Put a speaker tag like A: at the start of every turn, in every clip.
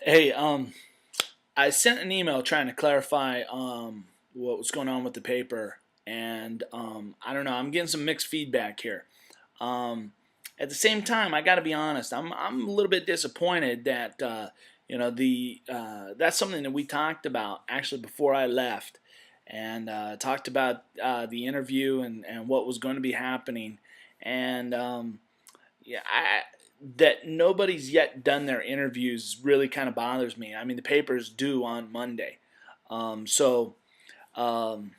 A: Hey, I sent an email trying to clarify what was going on with the paper, and I don't know. I'm getting some mixed feedback here. Um, at the same time, I got to be honest. I'm a little bit disappointed that the that's something that we talked about actually before I left, and talked about the interview and what was going to be happening, and yeah, that nobody's yet done their interviews really kind of bothers me. I mean, the paper's due on Monday, so um,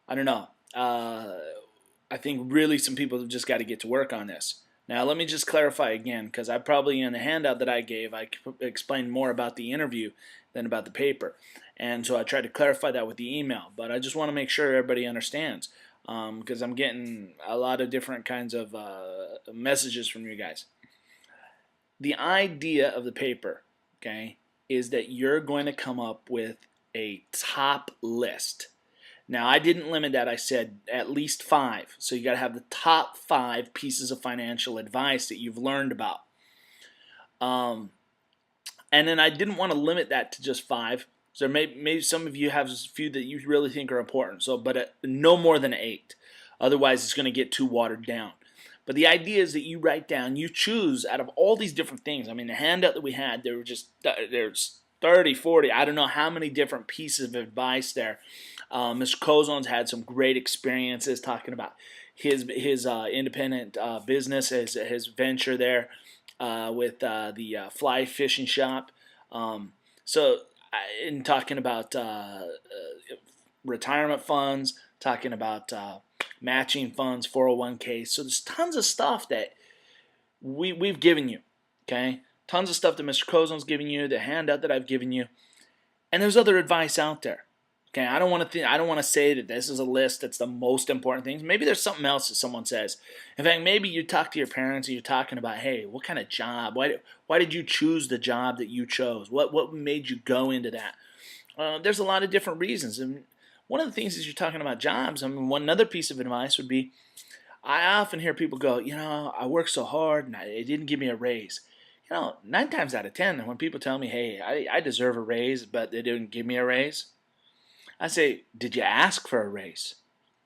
A: I don't know. I think really some people have just got to get to work on this. Now, let me just clarify again, because I probably in the handout that I gave, I explained more about the interview than about the paper. And so I tried to clarify that with the email, but I just want to make sure everybody understands, because I'm getting a lot of different kinds of messages from you guys. The idea of the paper, okay, is that you're going to come up with a top list. Now, I didn't limit that. I said at least five. So you got to have the top five pieces of financial advice that you've learned about. Um, and then I didn't want to limit that to just five. So maybe some of you have a few that you really think are important. So, but no more than eight. Otherwise, it's going to get too watered down. But the idea is that you write down, you choose out of all these different things. I mean, the handout that we had, there's 30, 40, I don't know how many different pieces of advice there. Mr. Cozon's had some great experiences talking about his independent business, his venture there with the fly fishing shop. So, in talking about retirement funds, talking about matching funds, 401ks. So there's tons of stuff that we've given you, okay? Tons of stuff that Mr. Cozon's giving you, the handout that I've given you, and there's other advice out there. Okay, I don't want to say that this is a list that's the most important things. Maybe there's something else that someone says. In fact, maybe you talk to your parents and you're talking about, hey, what kind of job? Why did you choose the job that you chose? What made you go into that? There's a lot of different reasons, and one of the things is you're talking about jobs. I mean, one other piece of advice would be, I often hear people go, I work so hard and it didn't give me a raise. 9 times out of 10, when people tell me, hey, I deserve a raise, but they didn't give me a raise, I say, did you ask for a raise?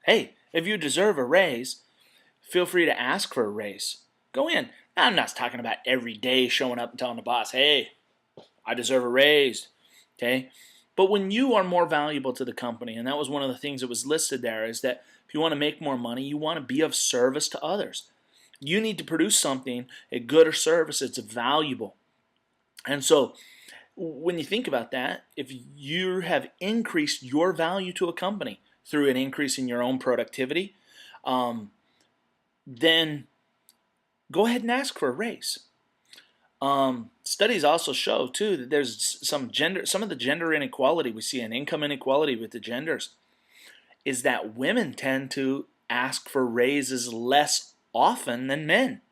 A: Hey, if you deserve a raise, feel free to ask for a raise. Go in. Now, I'm not talking about every day showing up and telling the boss, hey, I deserve a raise. Okay? But when you are more valuable to the company, and that was one of the things that was listed there, is that if you want to make more money, you want to be of service to others. You need to produce something, a good or service that's valuable. And so when you think about that, if you have increased your value to a company through an increase in your own productivity, then go ahead and ask for a raise. Studies also show too that there's some of the gender inequality we see, and income inequality with the genders, is that women tend to ask for raises less often than men.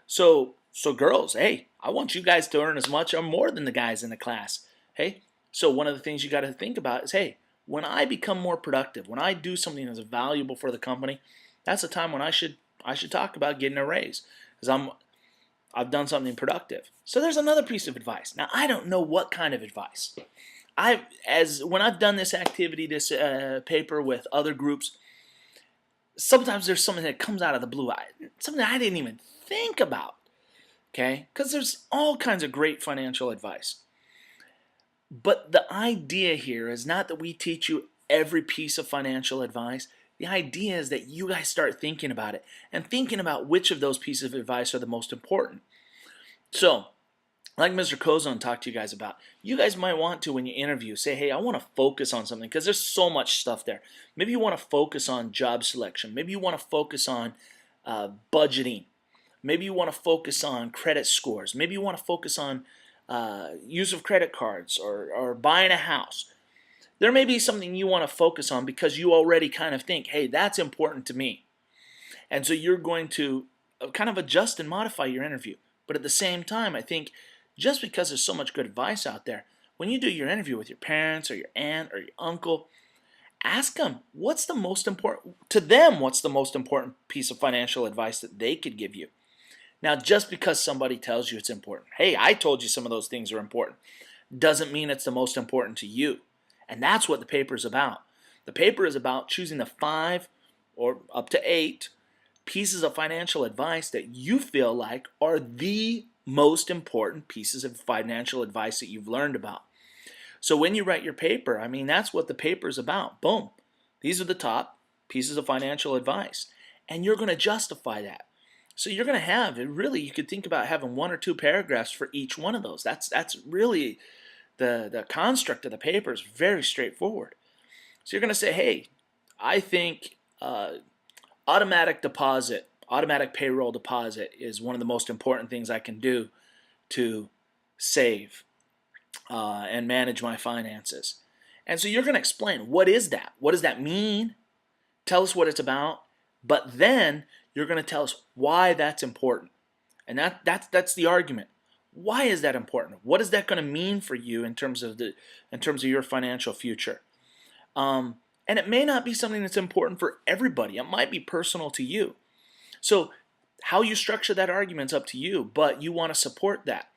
A: So girls, hey, I want you guys to earn as much or more than the guys in the class. Hey, so one of the things you got to think about is, hey, when I become more productive, when I do something that's valuable for the company, that's the time when I should talk about getting a raise, because I've done something productive. So there's another piece of advice. Now, I don't know what kind of advice. When I've done this activity, this paper with other groups, sometimes there's something that comes out of the blue, something I didn't even think about. Okay? Because there's all kinds of great financial advice. But the idea here is not that we teach you every piece of financial advice. The idea is that you guys start thinking about it and thinking about which of those pieces of advice are the most important. So, like Mr. Cozon talked to you guys about, you guys might want to, when you interview, say, hey, I want to focus on something, because there's so much stuff there. Maybe you want to focus on job selection. Maybe you want to focus on budgeting. Maybe you want to focus on credit scores. Maybe you want to focus on use of credit cards or buying a house. There may be something you want to focus on because you already kind of think, hey, that's important to me. And so you're going to kind of adjust and modify your interview. But at the same time, I think just because there's so much good advice out there, when you do your interview with your parents or your aunt or your uncle, ask them what's the most important piece of financial advice that they could give you. Now, just because somebody tells you it's important, hey, I told you some of those things are important, doesn't mean it's the most important to you. And that's what the paper is about. The paper is about choosing the 5 or up to 8 pieces of financial advice that you feel like are the most important pieces of financial advice that you've learned about. So when you write your paper, I mean, that's what the paper is about. Boom. These are the top pieces of financial advice. And you're going to justify that. So you're going to have, really, you could think about having 1 or 2 paragraphs for each one of those. That's really the construct of the paper is very straightforward. So you're going to say, hey, I think automatic deposit, automatic payroll deposit is one of the most important things I can do to save and manage my finances. And so you're going to explain, what is that? What does that mean? Tell us what it's about. But then you're going to tell us why that's important. And that's the argument. Why is that important? What is that going to mean for you in terms of your financial future? And it may not be something that's important for everybody. It might be personal to you. So how you structure that argument's up to you, but you want to support that.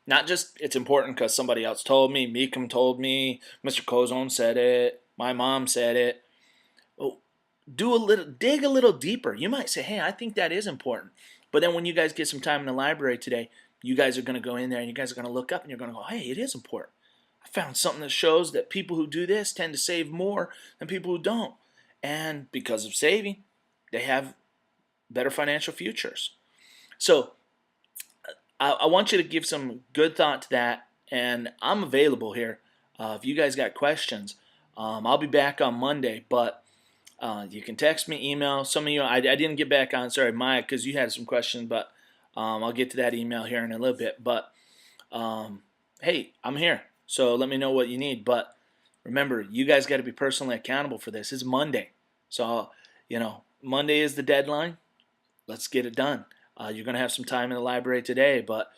A: Not just it's important because somebody else told me, Mecham told me, Mr. Cozone said it, my mom said it. Oh, dig a little deeper. You might say, hey, I think that is important. But then when you guys get some time in the library today, you guys are going to go in there and you guys are going to look up and you're going to go, hey, it is important. I found something that shows that people who do this tend to save more than people who don't. And because of saving, they have better financial futures. So I want you to give some good thought to that, and I'm available here. If you guys got questions, I'll be back on Monday, but you can text me, email. Some of you, I didn't get back on, sorry, Maya, because you had some questions, but I'll get to that email here in a little bit. But hey, I'm here, so let me know what you need. But remember, you guys got to be personally accountable for this. It's Monday, so Monday is the deadline. Let's get it done. You're going to have some time in the library today, but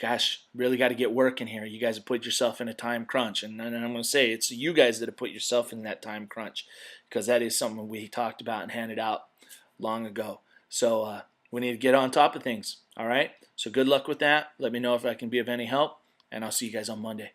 A: gosh, really got to get working here. You guys have put yourself in a time crunch, and I'm going to say it's you guys that have put yourself in that time crunch, because that is something we talked about and handed out long ago. So we need to get on top of things, all right? So good luck with that. Let me know if I can be of any help, and I'll see you guys on Monday.